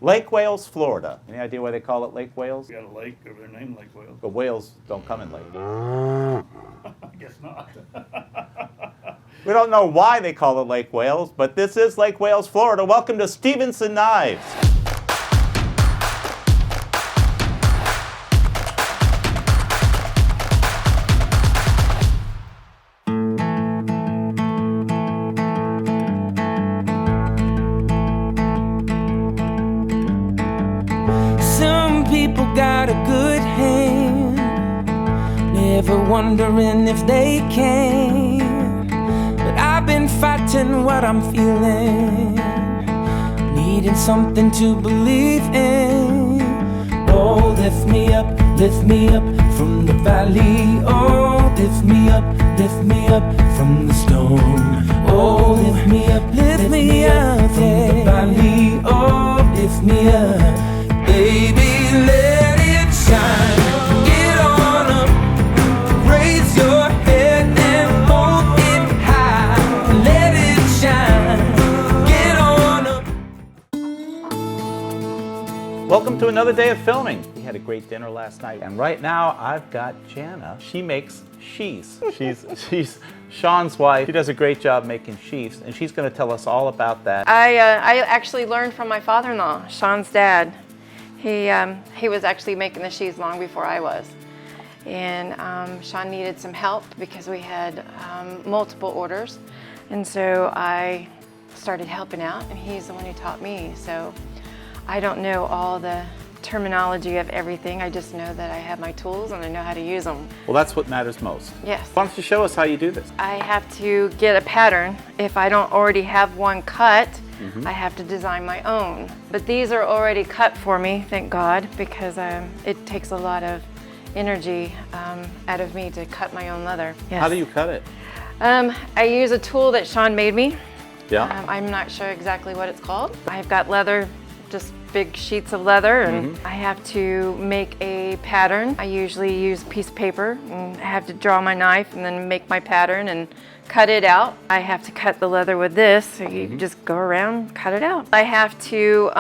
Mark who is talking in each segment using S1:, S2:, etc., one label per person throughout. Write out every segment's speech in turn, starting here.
S1: Lake Wales, Florida. Any idea why they call it Lake Wales?
S2: We got a lake over there named Lake Wales.
S1: But whales don't come in lakes.
S2: I guess not.
S1: We don't know why they call it Lake Wales, but this is Lake Wales, Florida. Welcome to Stephenson Knives.
S3: People got a good hand, never wondering if they can. But I've been fighting what I'm feeling, needing something to believe in. Oh, lift me up from the valley. Oh, lift me up from the stone. Oh, lift me up from the valley. Oh, lift me up, baby. Let it shine. Get on up, raise your head and hold it high. Let it shine. Get on up.
S1: Welcome to another day of filming. We had a great dinner last night, and right now I've got Jana. She makes sheaths. She's Sean's wife. She does a great job making sheaths, and she's going to tell us all about that.
S4: I actually learned from my father-in-law, Sean's dad. He was actually making the sheaths long before I was. And Sean needed some help because we had multiple orders. And so I started helping out, and he's the one who taught me. So I don't know all the terminology of everything. I just know that I have my tools and I know how to use them.
S1: Well, that's what matters most.
S4: Yes.
S1: Why don't you show us how you do this?
S4: I have to get a pattern. If I don't already have one cut, I have to design my own. But these are already cut for me, thank God, because it takes a lot of energy out of me to cut my own leather. Yes.
S1: How do you cut it?
S4: I use a tool that Sean made me.
S1: Yeah.
S4: I'm not sure exactly what it's called. I've got leather, just big sheets of leather, and I have to make a pattern. I usually use a piece of paper, and I have to draw my knife and then make my pattern and cut it out. I have to cut the leather with this, so you just go around, cut it out. I have to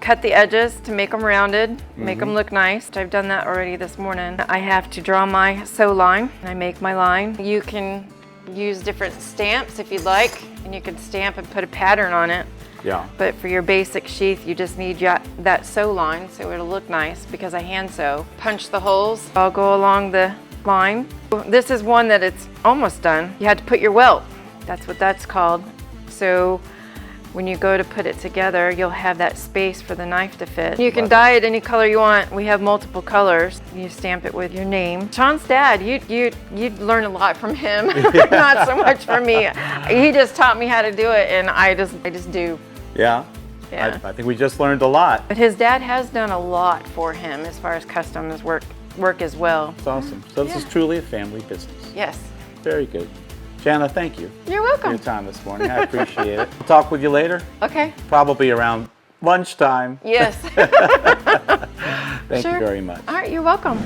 S4: cut the edges to make them rounded, make them look nice. I've done that already this morning. I have to draw my sew line, and I make my line. You can use different stamps if you'd like, and you can stamp and put a pattern on it.
S1: Yeah.
S4: But for your basic sheath, you just need that sew line so it'll look nice because I hand sew. Punch the holes. I'll go along the line. This is one that it's almost done. You had to put your welt. That's what that's called. So when you go to put it together, you'll have that space for the knife to fit. You can dye it any color you want. We have multiple colors. You stamp it with your name. Sean's dad, you'd learn a lot from him. Not so much from me. He just taught me how to do it, and I just do.
S1: Yeah.
S4: Yeah.
S1: I think we just learned a lot.
S4: But his dad has done a lot for him as far as customs work as well.
S1: It's awesome. So this is truly a family business.
S4: Yes.
S1: Very good. Jana, thank you.
S4: You're
S1: For
S4: welcome.
S1: your time this morning. I appreciate it. I'll talk with you later.
S4: Okay.
S1: Probably around lunchtime.
S4: Yes.
S1: Thank
S4: Sure.
S1: you very much.
S4: All right, you're welcome.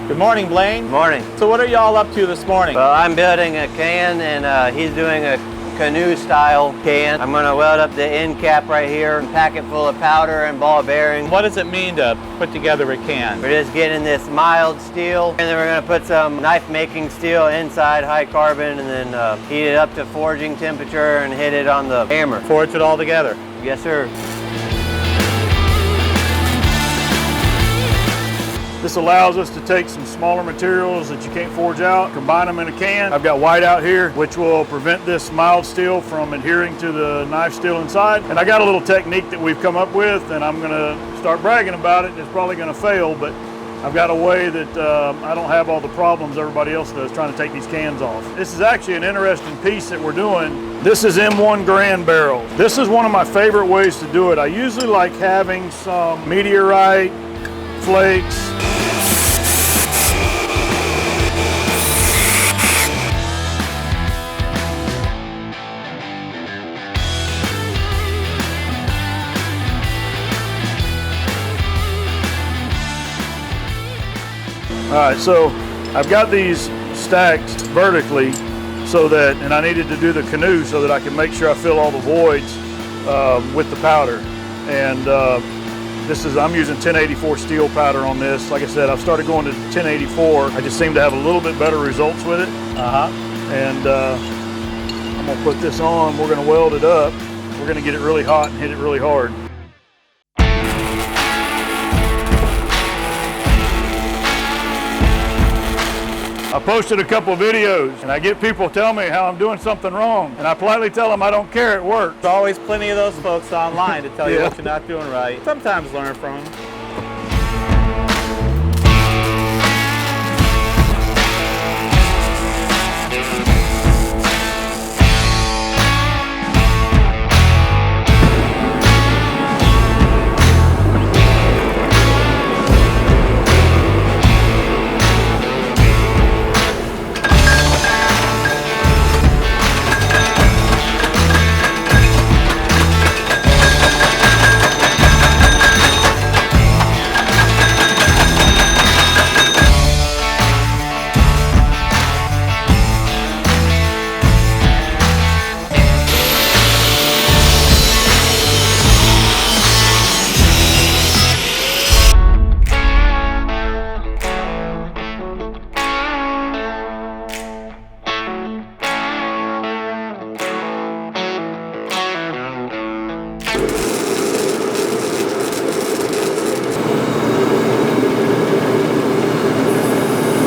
S1: Good morning, Blaine.
S5: Morning.
S1: So what are y'all up to this morning?
S5: Well, I'm building a can, and he's doing a canoe-style can. I'm going to weld up the end cap right here and pack it full of powder and ball bearing.
S1: What does it mean to put together a can?
S5: We're just getting this mild steel, and then we're going to put some knife-making steel inside, high carbon, and then heat it up to forging temperature and hit it on the hammer.
S1: Forge it all together.
S5: Yes, sir.
S2: This allows us to take some smaller materials that you can't forge out, combine them in a can. I've got white out here, which will prevent this mild steel from adhering to the knife steel inside. And I got a little technique that we've come up with, and I'm gonna start bragging about it. It's probably gonna fail, but I've got a way that I don't have all the problems everybody else does trying to take these cans off. This is actually an interesting piece that we're doing. This is M1 Grand barrel. This is one of my favorite ways to do it. I usually like having some meteorite flakes. All right, so I've got these stacked vertically so that, and I needed to do the canoe so that I can make sure I fill all the voids with the powder. And I'm using 1084 steel powder on this. Like I said, I've started going to 1084. I just seem to have a little bit better results with it. And I'm gonna put this on, we're gonna weld it up. We're gonna get it really hot and hit it really hard. I posted a couple videos and I get people tell me how I'm doing something wrong, and I politely tell them I don't care, it works.
S1: There's always plenty of those folks online to tell you
S2: Yeah.
S1: what you're not doing right. Sometimes learn from them.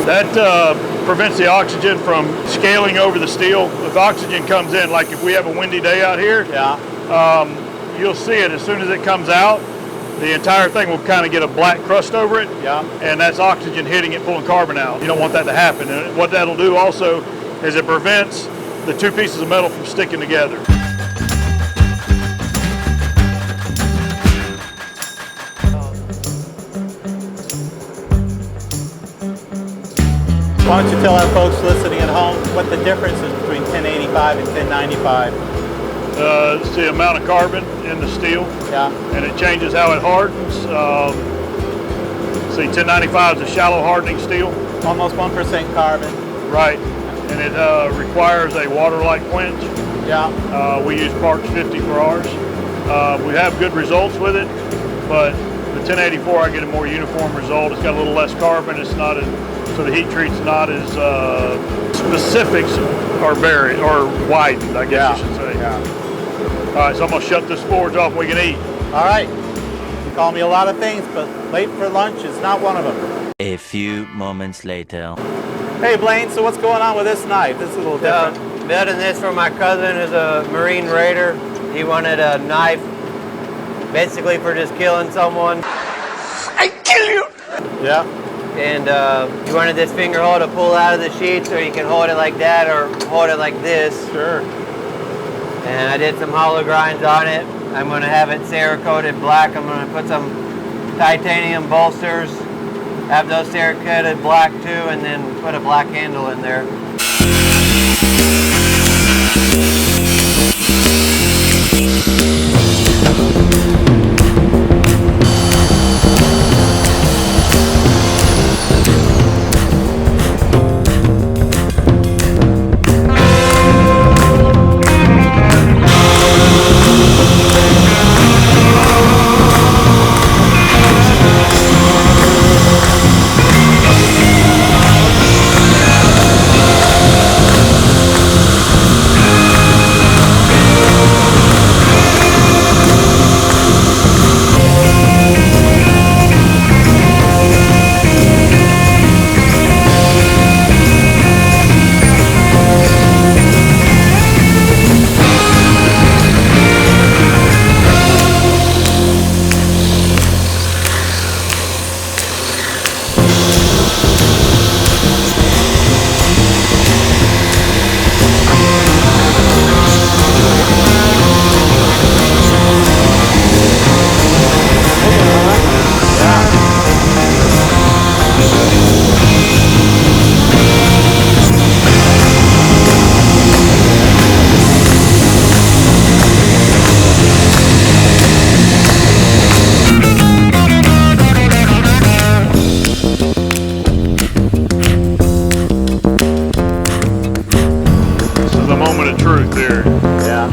S2: That prevents the oxygen from scaling over the steel. If oxygen comes in, like if we have a windy day out here, you'll see it as soon as it comes out. The entire thing will kind of get a black crust over it, and that's oxygen hitting it, pulling carbon out. You don't want that to happen. And what that'll do also is it prevents the two pieces of metal from sticking together.
S1: Why don't you tell our folks listening at home what the difference is between 1085 and 1095?
S2: It's the amount of carbon in the steel, and it changes how it hardens. See, 1095 is a shallow hardening steel.
S1: Almost 1% carbon.
S2: Right, and it requires a water-like quench. We use Parks 50 for ours. We have good results with it, but the 1084 I get a more uniform result. It's got a little less carbon. It's not as, so the heat treat's not as specifics are buried or widened, I guess you should say. All right, so I'm gonna shut this forge off and we can eat.
S1: All right. You call me a lot of things, but late for lunch is not one of them.
S6: A few moments later.
S1: Hey Blaine, so what's going on with this knife? This is a little different.
S5: Building this for my cousin who's a Marine Raider. He wanted a knife basically for just killing someone. I kill you!
S1: Yeah.
S5: And he wanted this finger hole to pull out of the sheet so you can hold it like that or hold it like this.
S1: Sure.
S5: And I did some hollow grinds on it. I'm going to have it Cerakoted black. I'm going to put some titanium bolsters, have those Cerakoted black too, and then put a black handle in there.
S2: truth here.
S1: Yeah.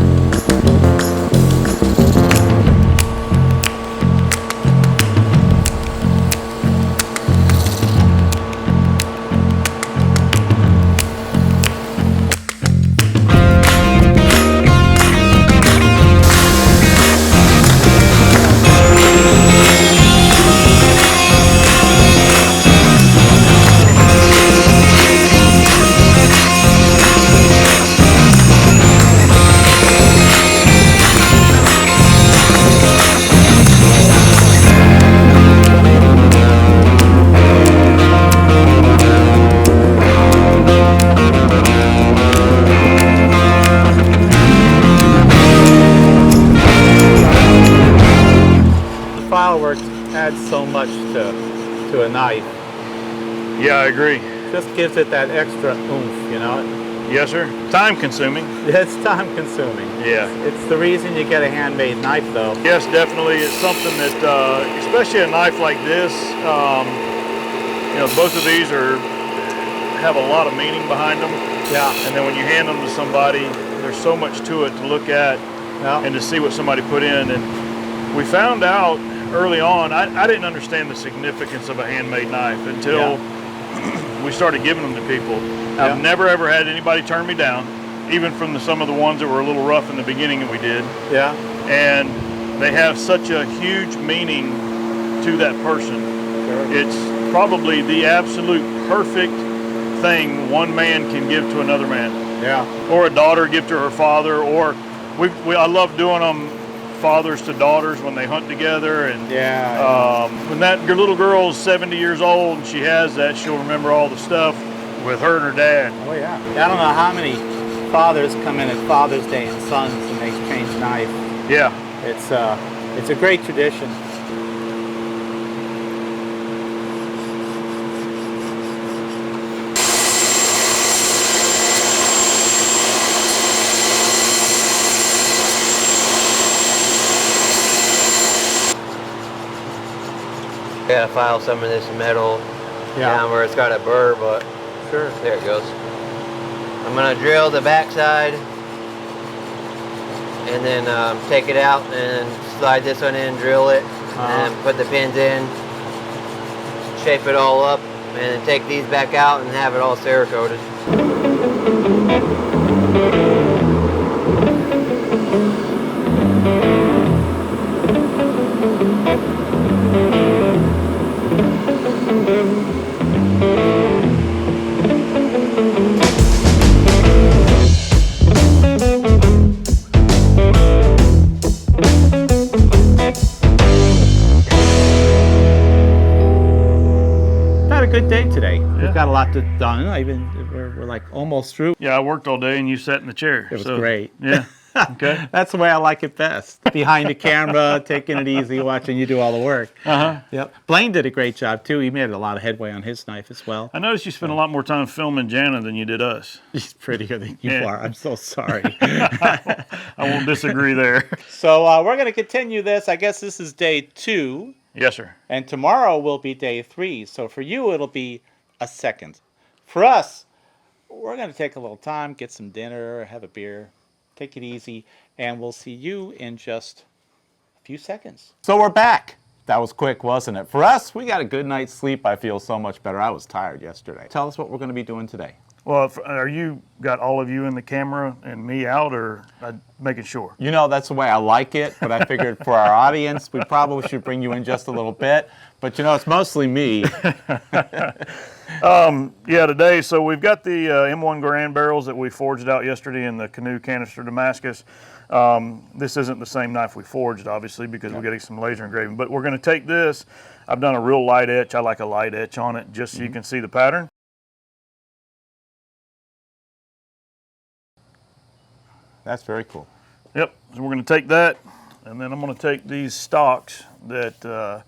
S1: Fireworks adds so much to a knife.
S2: Yeah, I agree.
S1: Just gives it that extra oomph, you know?
S2: Yes, sir. Time consuming.
S1: It's time consuming.
S2: Yeah.
S1: It's the reason you get a handmade knife though.
S2: Yes, definitely. It's something that, especially a knife like this, you know, both of these have a lot of meaning behind them.
S1: Yeah.
S2: And then when you hand them to somebody, there's so much to it to look at and to see what somebody put in. And we found out early on, I didn't understand the significance of a handmade knife until we started giving them to people. I've never ever had anybody turn me down, even from some of the ones that were a little rough in the beginning that we did.
S1: Yeah.
S2: And they have such a huge meaning to that person.
S1: Sure.
S2: It's probably the absolute perfect thing one man can give to another man.
S1: Yeah.
S2: Or a daughter give to her father, or I love doing them fathers to daughters when they hunt together. And when your little girl's 70 years old and she has that, she'll remember all the stuff with her and her dad.
S1: Oh yeah. I don't know how many fathers come in at Father's Day and sons and they exchange knife.
S2: Yeah.
S1: It's a great tradition.
S5: Gotta file some of this metal down where it's got a burr, but
S1: Sure.
S5: there it goes. I'm gonna drill the backside and then take it out and slide this one in, drill it, and put the pins in, shape it all up, and then take these back out and have it all Cerakoted.
S1: Good day today. We've got a lot done. We're like almost through.
S2: Yeah, I worked all day and you sat in the chair.
S1: It was great.
S2: Yeah. Okay.
S1: That's the way I like it best. Behind the camera, taking it easy, watching you do all the work. Yep. Blaine did a great job too. He made a lot of headway on his knife as well.
S2: I noticed you spent a lot more time filming Jana than you did us.
S1: He's prettier than you are. I'm so sorry.
S2: I won't disagree there.
S1: So we're going to continue this. I guess this is day 2.
S2: Yes, sir.
S1: And tomorrow will be day 3. So for you, it'll be a second. For us, we're going to take a little time, get some dinner, have a beer, take it easy, and we'll see you in just a few seconds. So we're back. That was quick, wasn't it? For us, we got a good night's sleep. I feel so much better. I was tired yesterday. Tell us what we're going to be doing today.
S2: Well, are you got all of you in the camera and me out, or making sure?
S1: You know, that's the way I like it, but I figured for our audience, we probably should bring you in just a little bit. But you know, it's mostly me.
S2: Yeah, today, so we've got the M1 Grand barrels that we forged out yesterday in the canoe canister Damascus. This isn't the same knife we forged, obviously, because we're getting some laser engraving. But we're going to take this. I've done a real light etch. I like a light etch on it, just so you can see the pattern.
S1: That's very cool.
S2: Yep, so we're going to take that, and then I'm going to take these stocks that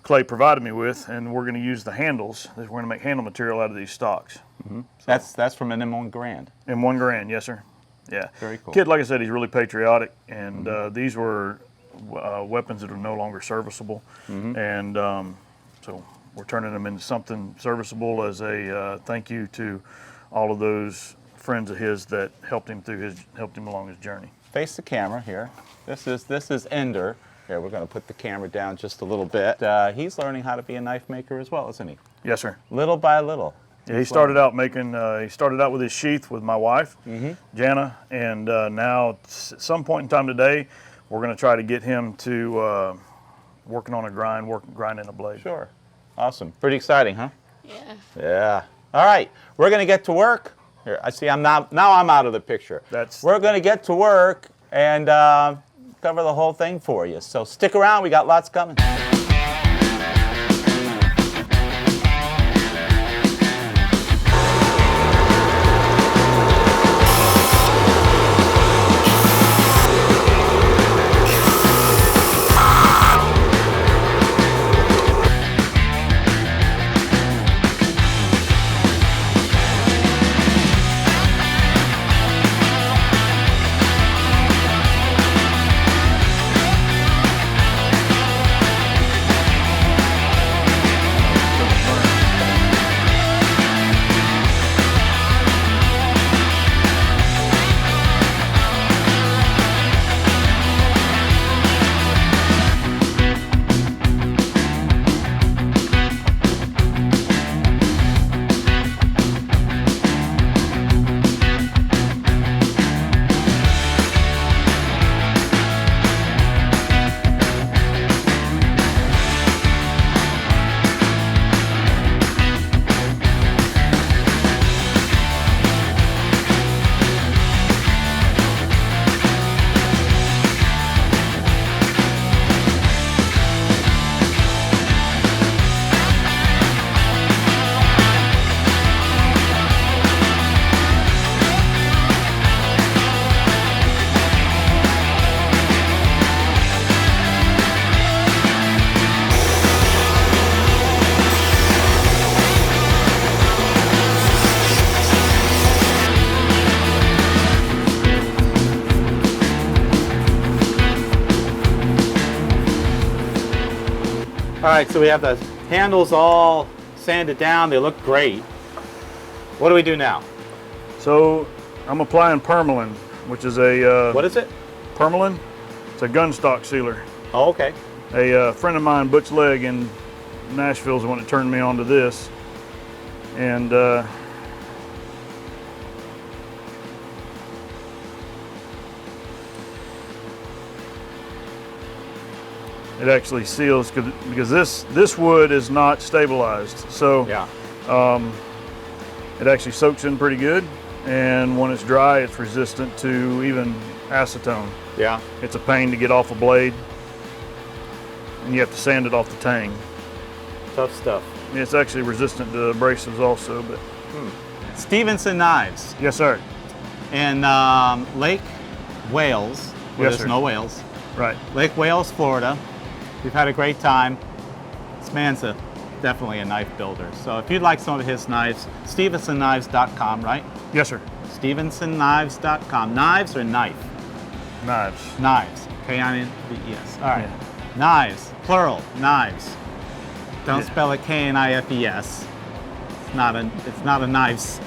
S2: Clay provided me with, and we're going to use the handles. We're going to make handle material out of these stocks.
S1: So that's from an M1 Grand.
S2: M1 Grand, yes, sir. Yeah.
S1: Very cool.
S2: Kid, like I said, he's really patriotic, and these were weapons that are no longer serviceable, and so we're turning them into something serviceable as a thank you to all of those friends of his that helped him along his journey.
S1: Face the camera here. This is Ender. Here, we're going to put the camera down just a little bit. He's learning how to be a knife maker as well, isn't he?
S2: Yes, sir.
S1: Little by little.
S2: Yeah, he started out making. He started out with his sheath with my wife, Jana, and now at some point in time today, we're going to try to get him to working on a grinding a blade.
S1: Sure. Awesome. Pretty exciting, huh?
S7: Yeah.
S1: Yeah. All right. We're going to get to work. Here, I see. Now I'm out of the picture. We're going to get to work and cover the whole thing for you. So stick around. We got lots coming. All right, so we have the handles all sanded down. They look great. What do we do now?
S2: So I'm applying permalin, which is a
S1: What is it?
S2: permalin. It's a gun stock sealer.
S1: Oh, okay.
S2: A friend of mine, Butch Legg in Nashville, is the one that turned me on to this, and it actually seals because this wood is not stabilized. So
S1: Yeah.
S2: it actually soaks in pretty good, and when it's dry, it's resistant to even acetone.
S1: Yeah.
S2: It's a pain to get off a blade, and you have to sand it off the tang.
S1: Tough stuff.
S2: It's actually resistant to abrasives also, but
S1: Stephenson Knives
S2: yes, sir.
S1: in Lake Wales. Well,
S2: Yes,
S1: there's
S2: sir.
S1: no Wales.
S2: Right.
S1: Lake Wales, Florida. We've had a great time. This man's definitely a knife builder. So if you'd like some of his knives, StephensonKnives.com, right?
S2: Yes, sir.
S1: StephensonKnives.com. Knives or knife?
S2: Knives.
S1: Knives. K-I-N-V-E-S. All right.
S2: Yeah.
S1: Knives. Plural. Knives. Don't
S2: Yeah.
S1: spell it K-N-I-F-E-S. It's not a knives.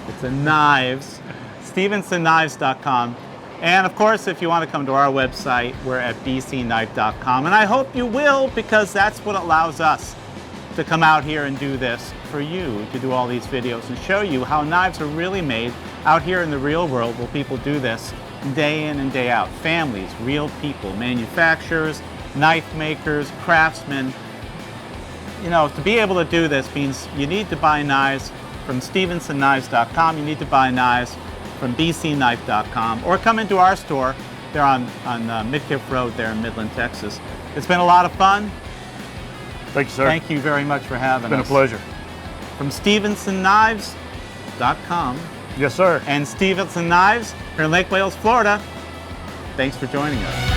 S1: It's a knives. StephensonKnives.com. And of course, if you want to come to our website, we're at bcknife.com. And I hope you will, because that's what allows us to come out here and do this for you, to do all these videos and show you how knives are really made out here in the real world, where people do this day in and day out. Families, real people, manufacturers, knife makers, craftsmen. You know, to be able to do this means you need to buy knives from StephensonKnives.com. You need to buy knives from bcknife.com, or come into our store. They're on Midkiff Road there in Midland, Texas. It's been a lot of fun.
S2: Thank you, sir.
S1: Thank you very much for having
S2: It's been
S1: us.
S2: a pleasure.
S1: From StephensonKnives.com
S2: Yes, sir.
S1: and Stephenson Knives here in Lake Wales, Florida. Thanks for joining us.